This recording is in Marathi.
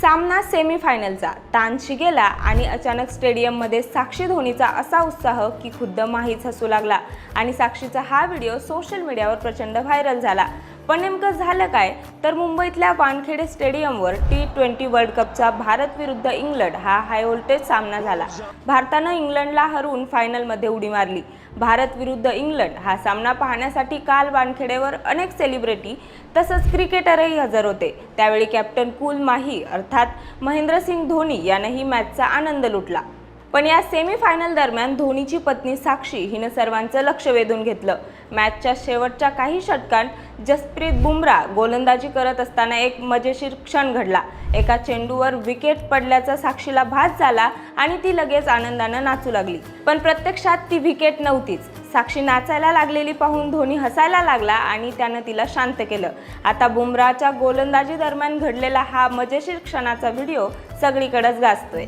सामना सेमीफायनलचा ताणशी गेला आणि अचानक स्टेडियममध्ये साक्षी धोनीचा असा उत्साह की खुद्द माहीच हसू लागला आणि साक्षीचा हा व्हिडिओ सोशल मीडियावर प्रचंड व्हायरल झाला। पण नेमकं झालं काय तर मुंबईतल्या वानखेडे स्टेडियमवर T20 वर्ल्ड कपचा भारत विरुद्ध इंग्लंड हा हाय व्होल्टेज सामना झाला। भारतानं इंग्लंडला हरवून फायनलमध्ये उडी मारली। भारत विरुद्ध इंग्लंड हा सामना पाहण्यासाठी काल वानखेडेवर अनेक सेलिब्रिटी तसंच क्रिकेटरही हजर होते। त्यावेळी कॅप्टन कूल माही अर्थात महेंद्रसिंग धोनी यानेही मॅचचा आनंद लुटला। पण या सेमीफायनल दरम्यान धोनीची पत्नी साक्षी हिनं सर्वांचं लक्ष वेधून घेतलं। मॅचच्या शेवटच्या काही षटकांत जसप्रीत बुमराह गोलंदाजी करत असताना एक मजेशीर क्षण घडला। एका चेंडूवर विकेट पडल्याचा साक्षीला भास झाला आणि ती लगेच आनंदानं नाचू लागली। पण प्रत्यक्षात ती विकेट नव्हतीच। साक्षी नाचायला लागलेली पाहून धोनी हसायला लागला आणि त्यानं तिला शांत केलं। आता बुमराहच्या गोलंदाजी दरम्यान घडलेला हा मजेशीर क्षणाचा व्हिडिओ सगळीकडेच गाजतोय।